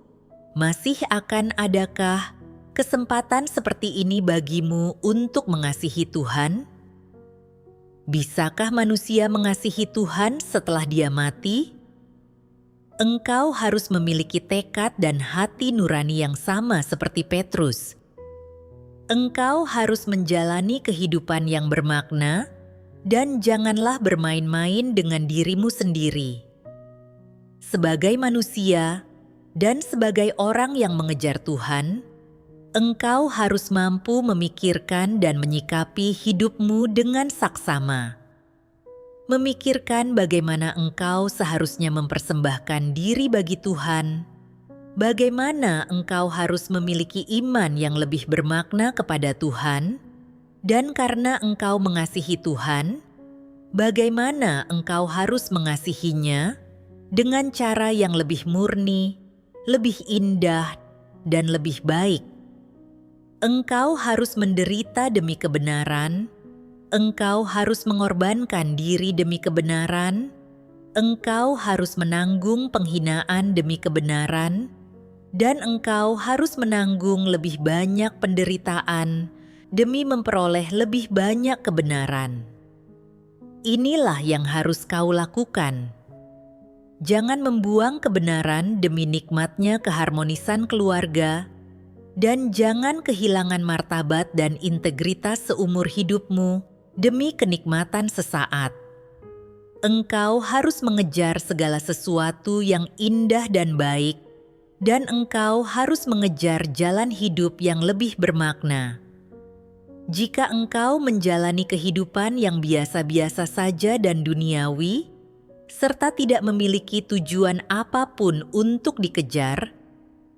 masih akan adakah kesempatan seperti ini bagimu untuk mengasihi Tuhan? Bisakah manusia mengasihi Tuhan setelah dia mati? Engkau harus memiliki tekad dan hati nurani yang sama seperti Petrus. Engkau harus menjalani kehidupan yang bermakna dan janganlah bermain-main dengan dirimu sendiri. Sebagai manusia dan sebagai orang yang mengejar Tuhan, engkau harus mampu memikirkan dan menyikapi hidupmu dengan saksama. Memikirkan bagaimana engkau seharusnya mempersembahkan diri bagi Tuhan, bagaimana engkau harus memiliki iman yang lebih bermakna kepada Tuhan, dan karena engkau mengasihi Tuhan, bagaimana engkau harus mengasihinya dengan cara yang lebih murni, lebih indah, dan lebih baik. Engkau harus menderita demi kebenaran, engkau harus mengorbankan diri demi kebenaran, engkau harus menanggung penghinaan demi kebenaran, dan engkau harus menanggung lebih banyak penderitaan demi memperoleh lebih banyak kebenaran. Inilah yang harus kau lakukan. Jangan membuang kebenaran demi nikmatnya keharmonisan keluarga, dan jangan kehilangan martabat dan integritas seumur hidupmu demi kenikmatan sesaat. Engkau harus mengejar segala sesuatu yang indah dan baik, dan engkau harus mengejar jalan hidup yang lebih bermakna. Jika engkau menjalani kehidupan yang biasa-biasa saja dan duniawi, serta tidak memiliki tujuan apapun untuk dikejar,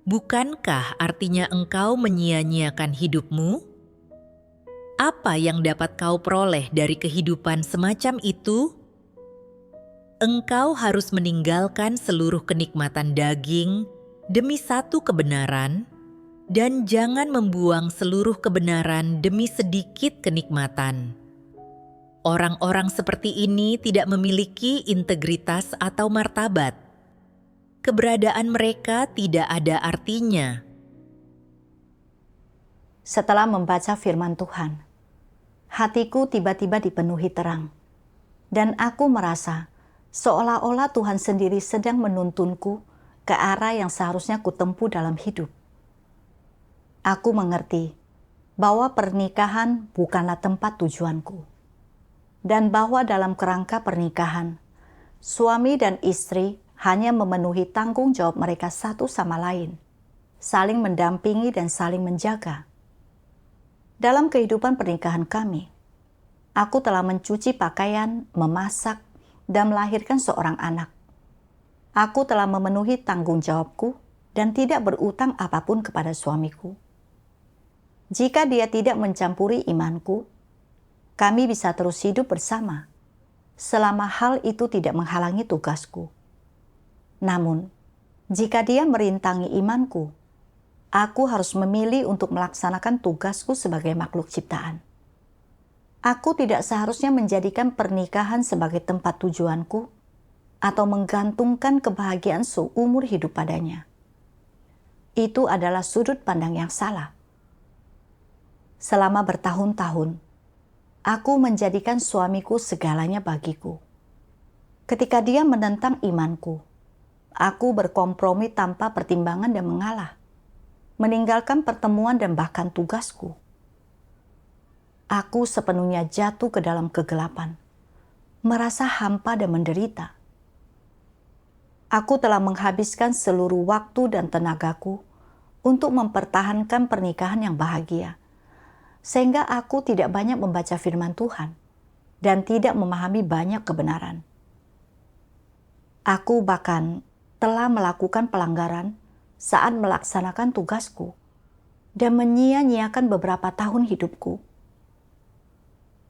bukankah artinya engkau menyia-nyiakan hidupmu? Apa yang dapat kau peroleh dari kehidupan semacam itu? Engkau harus meninggalkan seluruh kenikmatan daging demi satu kebenaran, dan jangan membuang seluruh kebenaran demi sedikit kenikmatan. Orang-orang seperti ini tidak memiliki integritas atau martabat. Keberadaan mereka tidak ada artinya. Setelah membaca firman Tuhan, hatiku tiba-tiba dipenuhi terang, dan aku merasa seolah-olah Tuhan sendiri sedang menuntunku ke arah yang seharusnya kutempuh dalam hidup. Aku mengerti bahwa pernikahan bukanlah tempat tujuanku, dan bahwa dalam kerangka pernikahan, suami dan istri hanya memenuhi tanggung jawab mereka satu sama lain, saling mendampingi dan saling menjaga. Dalam kehidupan pernikahan kami, aku telah mencuci pakaian, memasak, dan melahirkan seorang anak. Aku telah memenuhi tanggung jawabku dan tidak berutang apapun kepada suamiku. Jika dia tidak mencampuri imanku, kami bisa terus hidup bersama, selama hal itu tidak menghalangi tugasku. Namun, jika dia merintangi imanku, aku harus memilih untuk melaksanakan tugasku sebagai makhluk ciptaan. Aku tidak seharusnya menjadikan pernikahan sebagai tempat tujuanku atau menggantungkan kebahagiaan seumur hidup padanya. Itu adalah sudut pandang yang salah. Selama bertahun-tahun, aku menjadikan suamiku segalanya bagiku. Ketika dia menentang imanku, aku berkompromi tanpa pertimbangan dan mengalah, meninggalkan pertemuan dan bahkan tugasku. Aku sepenuhnya jatuh ke dalam kegelapan, merasa hampa dan menderita. Aku telah menghabiskan seluruh waktu dan tenagaku untuk mempertahankan pernikahan yang bahagia, sehingga aku tidak banyak membaca firman Tuhan dan tidak memahami banyak kebenaran. Aku bahkan telah melakukan pelanggaran saat melaksanakan tugasku dan menyia-nyiakan beberapa tahun hidupku.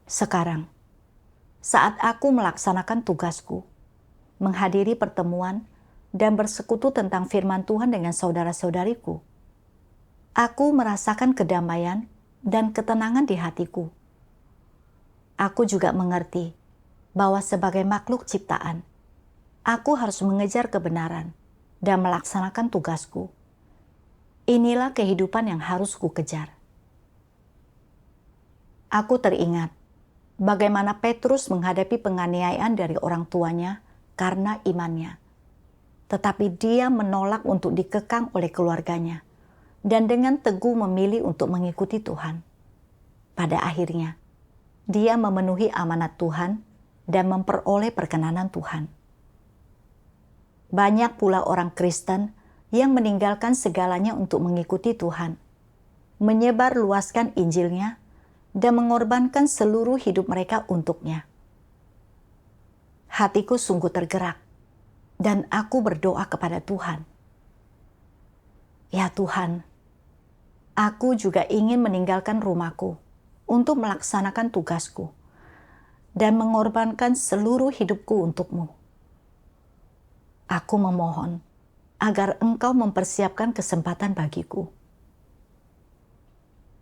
Sekarang, saat aku melaksanakan tugasku, menghadiri pertemuan dan bersekutu tentang firman Tuhan dengan saudara-saudariku, aku merasakan kedamaian dan ketenangan di hatiku. Aku juga mengerti bahwa sebagai makhluk ciptaan, aku harus mengejar kebenaran dan melaksanakan tugasku. Inilah kehidupan yang harus kukejar. Aku teringat bagaimana Petrus menghadapi penganiayaan dari orang tuanya karena imannya. Tetapi dia menolak untuk dikekang oleh keluarganya dan dengan teguh memilih untuk mengikuti Tuhan. Pada akhirnya, dia memenuhi amanat Tuhan dan memperoleh perkenanan Tuhan. Banyak pula orang Kristen yang meninggalkan segalanya untuk mengikuti Tuhan, menyebar luaskan Injilnya, dan mengorbankan seluruh hidup mereka untuknya. Hatiku sungguh tergerak, dan aku berdoa kepada Tuhan. Ya Tuhan, aku juga ingin meninggalkan rumahku untuk melaksanakan tugasku dan mengorbankan seluruh hidupku untukmu. Aku memohon agar Engkau mempersiapkan kesempatan bagiku.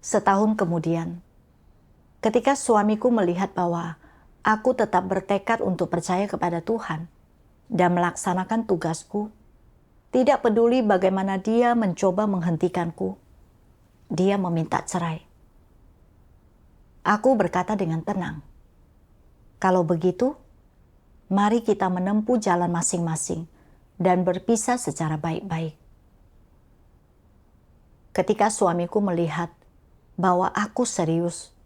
Setahun kemudian, ketika suamiku melihat bahwa aku tetap bertekad untuk percaya kepada Tuhan dan melaksanakan tugasku, tidak peduli bagaimana dia mencoba menghentikanku, dia meminta cerai. Aku berkata dengan tenang, "Kalau begitu, mari kita menempuh jalan masing-masing dan berpisah secara baik-baik." Ketika suamiku melihat bahwa aku serius,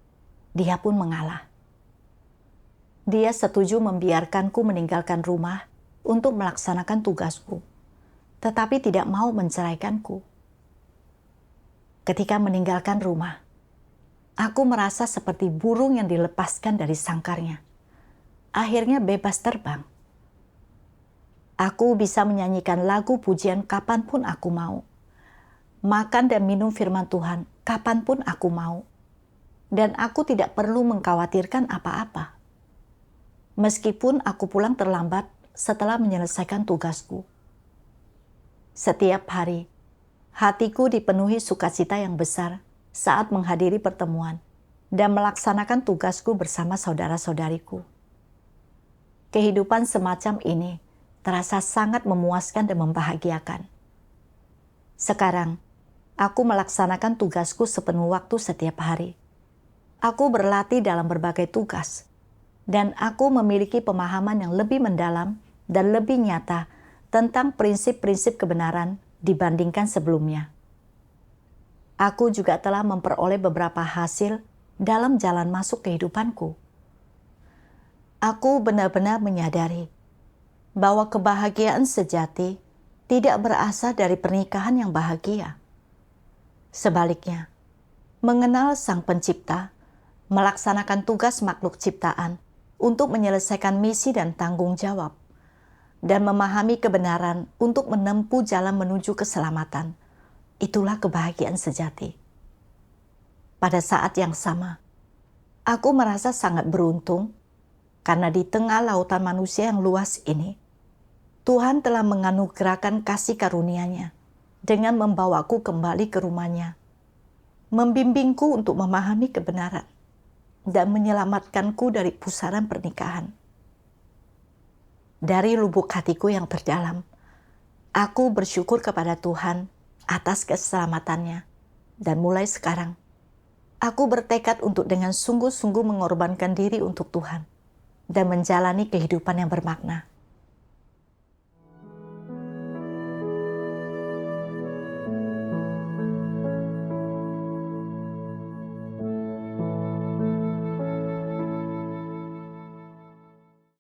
dia pun mengalah. Dia setuju membiarkanku meninggalkan rumah untuk melaksanakan tugasku, tetapi tidak mau menceraikanku. Ketika meninggalkan rumah, aku merasa seperti burung yang dilepaskan dari sangkarnya. Akhirnya bebas terbang. Aku bisa menyanyikan lagu pujian kapanpun aku mau. Makan dan minum firman Tuhan kapanpun aku mau. Dan aku tidak perlu mengkhawatirkan apa-apa. Meskipun aku pulang terlambat setelah menyelesaikan tugasku. Setiap hari, hatiku dipenuhi sukacita yang besar saat menghadiri pertemuan dan melaksanakan tugasku bersama saudara-saudariku. Kehidupan semacam ini terasa sangat memuaskan dan membahagiakan. Sekarang, aku melaksanakan tugasku sepenuh waktu setiap hari. Aku berlatih dalam berbagai tugas, dan aku memiliki pemahaman yang lebih mendalam dan lebih nyata tentang prinsip-prinsip kebenaran dibandingkan sebelumnya. Aku juga telah memperoleh beberapa hasil dalam jalan masuk kehidupanku. Aku benar-benar menyadari bahwa kebahagiaan sejati tidak berasal dari pernikahan yang bahagia. Sebaliknya, mengenal Sang Pencipta, melaksanakan tugas makhluk ciptaan untuk menyelesaikan misi dan tanggung jawab, dan memahami kebenaran untuk menempuh jalan menuju keselamatan, itulah kebahagiaan sejati. Pada saat yang sama, aku merasa sangat beruntung karena di tengah lautan manusia yang luas ini, Tuhan telah menganugerahkan kasih karunia-Nya dengan membawaku kembali ke rumah-Nya, membimbingku untuk memahami kebenaran, dan menyelamatkanku dari pusaran pernikahan. Dari lubuk hatiku yang terdalam, aku bersyukur kepada Tuhan atas keselamatannya, dan mulai sekarang, aku bertekad untuk dengan sungguh-sungguh mengorbankan diri untuk Tuhan dan menjalani kehidupan yang bermakna.